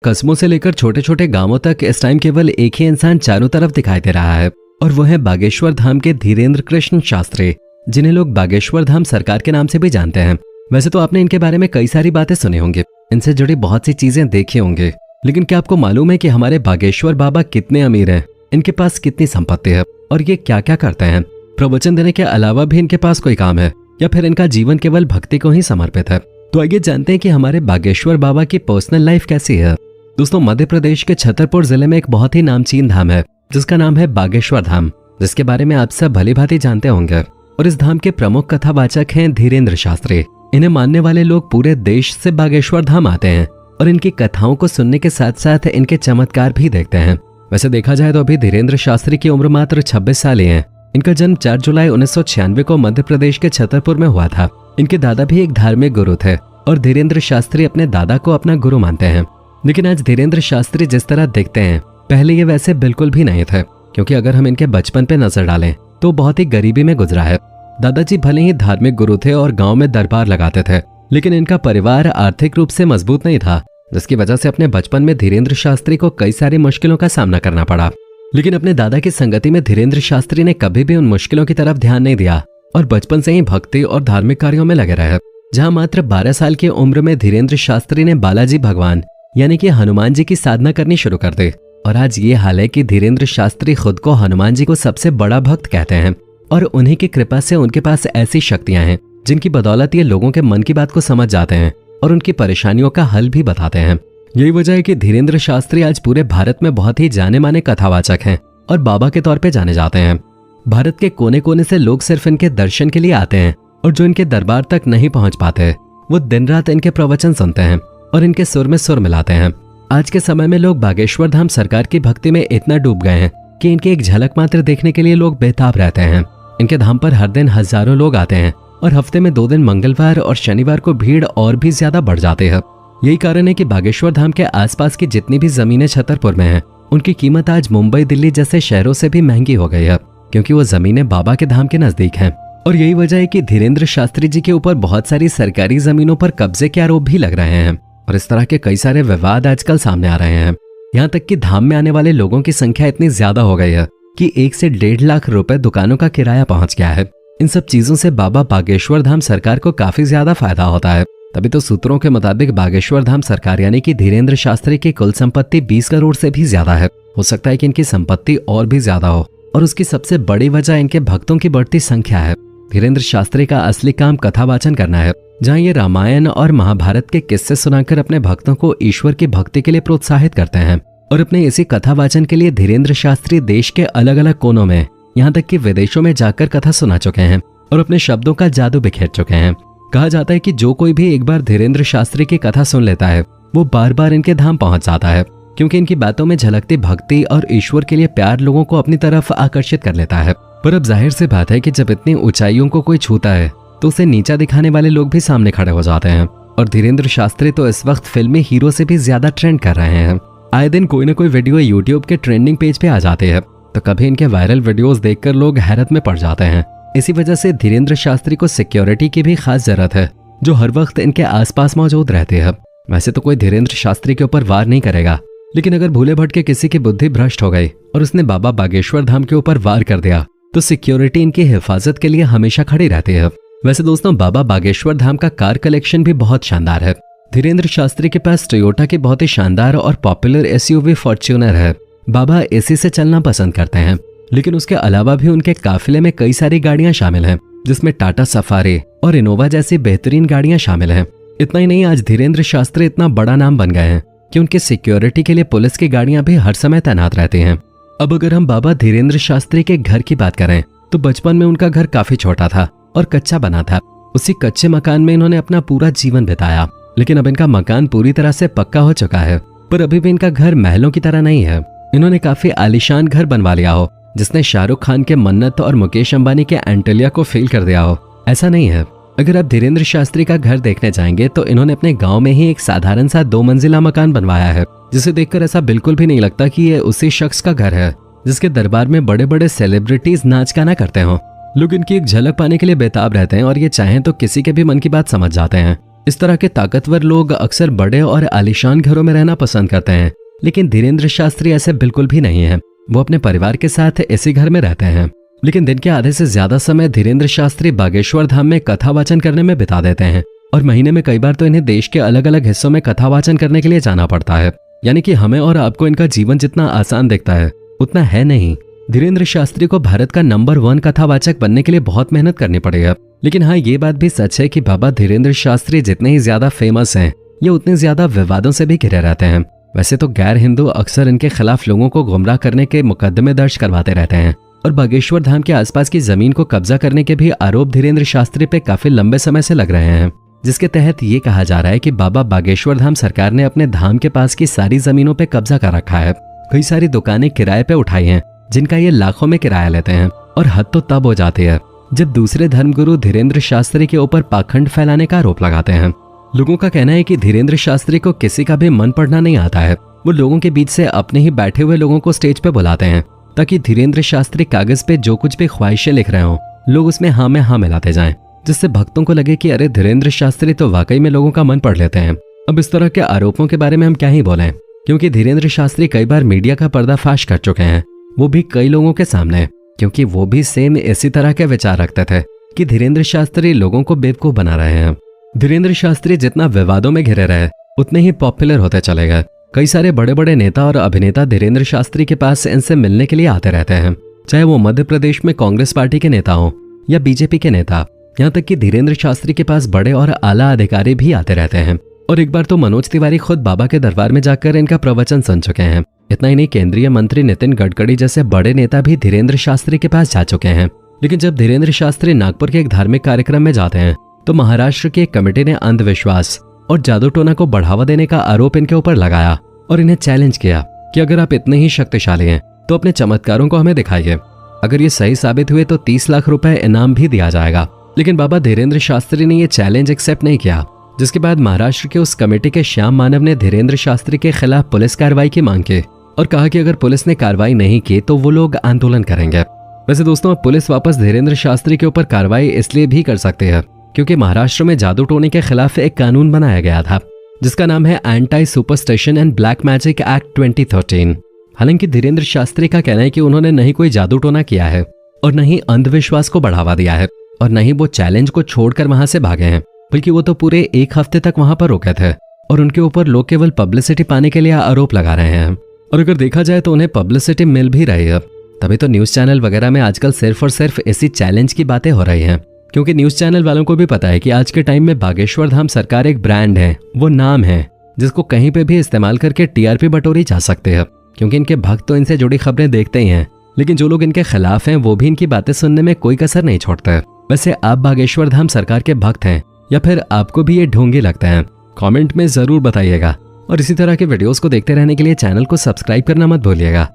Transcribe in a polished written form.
कस्बों से लेकर छोटे छोटे गांवों तक इस टाइम केवल एक ही इंसान चारों तरफ दिखाई दे रहा है, और वो है बागेश्वर धाम के धीरेन्द्र कृष्ण शास्त्री, जिन्हें लोग बागेश्वर धाम सरकार के नाम से भी जानते हैं। वैसे तो आपने इनके बारे में कई सारी बातें सुनी होंगी, इनसे जुड़ी बहुत सी चीजें देखी होंगी, लेकिन क्या आपको मालूम है कि हमारे बागेश्वर बाबा कितने अमीर हैं, इनके पास कितनी संपत्ति है और ये क्या क्या करते हैं? प्रवचन देने के अलावा भी इनके पास कोई काम है या फिर इनका जीवन केवल भक्ति को ही समर्पित है? तो आइए जानते हैं कि हमारे बागेश्वर बाबा की पर्सनल लाइफ कैसी है। दोस्तों, मध्य प्रदेश के छतरपुर जिले में एक बहुत ही नामचीन धाम है जिसका नाम है बागेश्वर धाम, जिसके बारे में आप सब भली भांति जानते होंगे। और इस धाम के प्रमुख कथावाचक हैं धीरेन्द्र शास्त्री। इन्हें मानने वाले लोग पूरे देश से बागेश्वर धाम आते हैं और इनकी कथाओं को सुनने के साथ साथ इनके चमत्कार भी देखते हैं। वैसे देखा जाए तो अभी धीरेन्द्र शास्त्री की उम्र मात्र 26 साल ही है। इनका जन्म 4 जुलाई 1996 को मध्य प्रदेश के छतरपुर में हुआ था। इनके दादा भी एक धार्मिक गुरु थे और धीरेन्द्र शास्त्री अपने दादा को अपना गुरु मानते हैं। लेकिन आज धीरेन्द्र शास्त्री जिस तरह दिखते हैं, पहले ये वैसे बिल्कुल भी नहीं थे, क्योंकि अगर हम इनके बचपन पे नजर डालें तो बहुत ही गरीबी में गुजरा है। दादाजी भले ही धार्मिक गुरु थे और गांव में दरबार लगाते थे, लेकिन इनका परिवार आर्थिक रूप से मजबूत नहीं था, जिसकी वजह से अपने बचपन में धीरेन्द्र शास्त्री को कई सारी मुश्किलों का सामना करना पड़ा। लेकिन अपने दादा की संगति में धीरेन्द्र शास्त्री ने कभी भी उन मुश्किलों की तरफ ध्यान नहीं दिया और बचपन से ही भक्ति और धार्मिक कार्यों में लगे रहे। जहां मात्र 12 साल की उम्र में धीरेन्द्र शास्त्री ने बालाजी भगवान यानी कि हनुमान जी की साधना करनी शुरू कर दी। और आज ये हाल है कि धीरेन्द्र शास्त्री खुद को हनुमान जी को सबसे बड़ा भक्त कहते हैं और उन्हीं की कृपा से उनके पास ऐसी शक्तियां हैं जिनकी बदौलत ये लोगों के मन की बात को समझ जाते हैं और उनकी परेशानियों का हल भी बताते हैं। यही वजह है कि धीरेन्द्र शास्त्री आज पूरे भारत में बहुत ही जाने माने कथावाचक हैं और बाबा के तौर पे जाने जाते हैं। भारत के कोने कोने से लोग सिर्फ इनके दर्शन के लिए आते हैं और जो इनके दरबार तक नहीं पहुंच पाते वो दिन रात इनके प्रवचन सुनते हैं और इनके सुर में सुर मिलाते हैं। आज के समय में लोग बागेश्वर धाम सरकार की भक्ति में इतना डूब गए हैं कि इनकी एक झलक मात्र देखने के लिए लोग बेताब रहते हैं। इनके धाम पर हर दिन हजारों लोग आते हैं और हफ्ते में 2 दिन मंगलवार और शनिवार को भीड़ और भी ज्यादा बढ़ जाती है। यही कारण है कि बागेश्वर धाम के आसपास की जितनी भी जमीनें छतरपुर में हैं, उनकी कीमत आज मुंबई दिल्ली जैसे शहरों से भी महंगी हो गई है, क्योंकि वो जमीनें बाबा के धाम के नजदीक हैं। और यही वजह है कि धीरेन्द्र शास्त्री जी के ऊपर बहुत सारी सरकारी जमीनों पर कब्जे के आरोप भी लग रहे हैं और इस तरह के कई सारे विवाद आजकल सामने आ रहे हैं। यहाँ तक कि धाम में आने वाले लोगों की संख्या इतनी ज्यादा हो गई है कि 1 से 1.5 लाख रुपए दुकानों का किराया पहुंच गया है। इन सब चीजों से बाबा बागेश्वर धाम सरकार को काफी ज्यादा फायदा होता है। तभी तो सूत्रों के मुताबिक बागेश्वर धाम सरकार यानी कि धीरेन्द्र शास्त्री की कुल संपत्ति 20 करोड़ से भी ज्यादा है। हो सकता है कि इनकी संपत्ति और भी ज्यादा हो और उसकी सबसे बड़ी वजह इनके भक्तों की बढ़ती संख्या है। धीरेन्द्र शास्त्री का असली काम कथावाचन करना है, जहां ये रामायण और महाभारत के किस्से सुनाकर अपने भक्तों को ईश्वर की भक्ति के लिए प्रोत्साहित करते हैं। और अपने इसी कथावाचन के लिए धीरेन्द्र शास्त्री देश के अलग अलग कोनों में, यहाँ तक कि विदेशों में जाकर कथा सुना चुके हैं और अपने शब्दों का जादू बिखेर चुके हैं। कहा जाता है कि जो कोई भी एक बार धीरेन्द्र शास्त्री की कथा सुन लेता है वो बार बार इनके धाम पहुंच जाता है, क्योंकि इनकी बातों में झलकती भक्ति और ईश्वर के लिए प्यार लोगों को अपनी तरफ आकर्षित कर लेता है। पर अब जाहिर सी बात है कि जब इतनी ऊंचाइयों को कोई छूता है तो उसे नीचा दिखाने वाले लोग भी सामने खड़े हो जाते हैं। और धीरेन्द्र शास्त्री तो इस वक्त फिल्मी हीरो से भी ज्यादा ट्रेंड कर रहे हैं। आए दिन कोई ना कोई वीडियो यूट्यूब के ट्रेंडिंग पेज पे आ जाते हैं, तो कभी इनके वायरल वीडियोस देखकर लोग हैरत में पड़ जाते हैं। इसी वजह से धीरेन्द्र शास्त्री को सिक्योरिटी की भी खास जरूरत है, जो हर वक्त इनके आसपास मौजूद रहती है। वैसे तो कोई धीरेन्द्र शास्त्री के ऊपर वार नहीं करेगा, लेकिन अगर भूले भटके किसी की बुद्धि भ्रष्ट हो गई और उसने बाबा बागेश्वर धाम के ऊपर वार कर दिया तो सिक्योरिटी इनकी हिफाजत के लिए हमेशा खड़ी रहती है। वैसे दोस्तों, बाबा बागेश्वर धाम का कार कलेक्शन भी बहुत शानदार है। धीरेन्द्र शास्त्री के पास टोयोटा की बहुत ही शानदार और पॉपुलर एसयूवी फॉर्च्यूनर है। बाबा एसी से चलना पसंद करते हैं, लेकिन उसके अलावा भी उनके काफिले में कई सारी गाड़ियां शामिल हैं, जिसमें टाटा सफारी और इनोवा जैसी बेहतरीन गाड़ियां शामिल हैं। इतना ही नहीं, आज धीरेन्द्र शास्त्री इतना बड़ा नाम बन गए हैं कि उनकी सिक्योरिटी के लिए पुलिस की गाड़ियां भी हर समय तैनात रहती हैं। अब अगर हम बाबा धीरेन्द्र शास्त्री के घर की बात करें तो बचपन में उनका घर काफी छोटा था और कच्चा बना था। उसी कच्चे मकान में इन्होंने अपना पूरा जीवन बिताया, लेकिन अब इनका मकान पूरी तरह से पक्का हो चुका है। पर अभी भी इनका घर महलों की तरह नहीं है। इन्होंने काफी आलीशान घर बनवा लिया हो, जिसने शाहरुख खान के मन्नत और मुकेश अंबानी के एंटेलिया को फेल कर दिया हो। ऐसा नहीं है। अगर आप धीरेन्द्र शास्त्री का घर देखने जाएंगे तो इन्होंने अपने गांव में ही एक साधारण सा 2 मंजिला मकान बनवाया है, जिसे देखकर ऐसा बिल्कुल भी नहीं लगता कि ये उसी शख्स का घर है जिसके दरबार में बड़े बड़े सेलिब्रिटीज नाच गाना करते हों। लोग इनकी एक झलक पाने के लिए बेताब रहते हैं और ये चाहें तो किसी के भी मन की बात समझ जाते हैं। इस तरह के ताकतवर लोग अक्सर बड़े और आलीशान घरों में रहना पसंद करते हैं, लेकिन धीरेंद्र शास्त्री ऐसे बिल्कुल भी नहीं है। वो अपने परिवार के साथ इसी घर में रहते हैं, लेकिन दिन के आधे से ज्यादा समय धीरेंद्र शास्त्री बागेश्वर धाम में कथा वाचन करने में बिता देते हैं और महीने में कई बार तो इन्हें देश के अलग अलग हिस्सों में कथा वाचन करने के लिए जाना पड़ता है। यानी कि हमें और आपको इनका जीवन जितना आसान दिखता है उतना है नहीं। धीरेंद्र शास्त्री को भारत का नंबर 1 कथावाचक बनने के लिए बहुत मेहनत करनी पड़ेगी। लेकिन हाँ, ये बात भी सच है कि बाबा धीरेंद्र शास्त्री जितने ही ज्यादा फेमस हैं, ये उतने ज्यादा विवादों से भी घिरे रहते हैं। वैसे तो गैर हिंदू अक्सर इनके खिलाफ लोगों को गुमराह करने के मुकदमे दर्ज करवाते रहते हैं और बागेश्वर धाम के आसपास की जमीन को कब्जा करने के भी आरोप धीरेंद्र शास्त्री पे काफी लंबे समय से लग रहे हैं, जिसके तहत ये कहा जा रहा है कि बाबा बागेश्वर धाम सरकार ने अपने धाम के पास की सारी जमीनों पे कब्जा कर रखा है। कई सारी दुकानें किराए पे उठाई हैं, जिनका ये लाखों में किराया लेते हैं। और हद तो तब हो जाती है जब दूसरे धर्मगुरु धीरेंद्र शास्त्री के ऊपर पाखंड फैलाने का आरोप लगाते हैं। लोगों का कहना है कि धीरेंद्र शास्त्री को किसी का भी मन पढ़ना नहीं आता है। वो लोगों के बीच से अपने ही बैठे हुए लोगों को स्टेज पे बुलाते हैं ताकि धीरेंद्र शास्त्री कागज पे जो कुछ भी ख्वाहिशें लिख रहे हो लोग उसमें हाँ में हाँ मिलाते जाएं, जिससे भक्तों को लगे कि अरे धीरेंद्र शास्त्री तो वाकई में लोगों का मन पढ़ लेते हैं। अब इस तरह के आरोपों के बारे में हम क्या ही बोलें, क्योंकि धीरेंद्र शास्त्री कई बार मीडिया का पर्दाफाश कर चुके हैं, वो भी कई लोगों के सामने, क्योंकि वो भी सेम इसी तरह के विचार रखते थे कि धीरेंद्र शास्त्री लोगों को बेवकूफ बना रहे हैं। धीरेंद्र शास्त्री जितना विवादों में घिरे रहे उतने ही पॉपुलर होते चले गए। कई सारे बड़े बड़े नेता और अभिनेता धीरेंद्र शास्त्री के पास इनसे मिलने के लिए आते रहते हैं, चाहे वो मध्य प्रदेश में कांग्रेस पार्टी के नेता हो या बीजेपी के नेता। यहाँ तक कि धीरेंद्र शास्त्री के पास बड़े और आला अधिकारी भी आते रहते हैं। और एक बार तो मनोज तिवारी खुद बाबा के दरबार में जाकर इनका प्रवचन सुन चुके हैं। इतना ही नहीं, केंद्रीय मंत्री नितिन गडकरी जैसे बड़े नेता भी धीरेंद्र शास्त्री के पास जा चुके हैं। लेकिन जब धीरेंद्र शास्त्री नागपुर के एक धार्मिक कार्यक्रम में जाते हैं तो महाराष्ट्र की एक कमेटी ने अंधविश्वास और जादू टोना को बढ़ावा देने का आरोप इनके ऊपर लगाया और इन्हें चैलेंज किया कि अगर आप इतने ही शक्तिशाली हैं तो अपने चमत्कारों को हमें दिखाइए। अगर ये सही साबित हुए तो 30 लाख रुपए इनाम भी दिया जाएगा। लेकिन बाबा धीरेंद्र शास्त्री ने यह चैलेंज एक्सेप्ट नहीं किया, जिसके बाद महाराष्ट्र के उस कमेटी के श्याम मानव ने धीरेंद्र शास्त्री के खिलाफ पुलिस कार्रवाई की मांग की और कहा कि अगर पुलिस ने कार्रवाई नहीं की तो वो लोग आंदोलन करेंगे। वैसे दोस्तों, अब पुलिस वापस धीरेंद्र शास्त्री के ऊपर कार्रवाई इसलिए भी कर सकती है क्योंकि महाराष्ट्र में जादू टोने के खिलाफ एक कानून बनाया गया था जिसका नाम है anti superstition and black magic act 2013। हालांकि धीरेंद्र शास्त्री का कहना है कि उन्होंने नहीं कोई जादू टोना किया है और न ही अंधविश्वास को बढ़ावा दिया है और न ही वो चैलेंज को छोड़कर वहां से भागे हैं, बल्कि वो तो पूरे 1 हफ्ते तक वहां पर रुके थे और उनके ऊपर लोग केवल पब्लिसिटी पाने के लिए आरोप लगा रहे हैं। और अगर देखा जाए तो उन्हें पब्लिसिटी मिल भी रही है। तभी तो न्यूज चैनल वगैरह में आजकल सिर्फ और सिर्फ इसी चैलेंज की बातें हो रही हैं, क्योंकि न्यूज चैनल वालों को भी पता है कि आज के टाइम में बागेश्वर धाम सरकार एक ब्रांड है, वो नाम है जिसको कहीं पे भी इस्तेमाल करके टीआरपी बटोरी जा सकते हैं, क्योंकि इनके भक्त तो इनसे जुड़ी खबरें देखते ही हैं। लेकिन जो लोग इनके खिलाफ हैं वो भी इनकी बातें सुनने में कोई कसर नहीं छोड़ते। वैसे आप बागेश्वर धाम सरकार के भक्त हैं या फिर आपको भी ये ढोंगी लगते हैं? कमेंट में जरूर बताइएगा और इसी तरह के वीडियोस को देखते रहने के लिए चैनल को सब्सक्राइब करना मत भूलिएगा।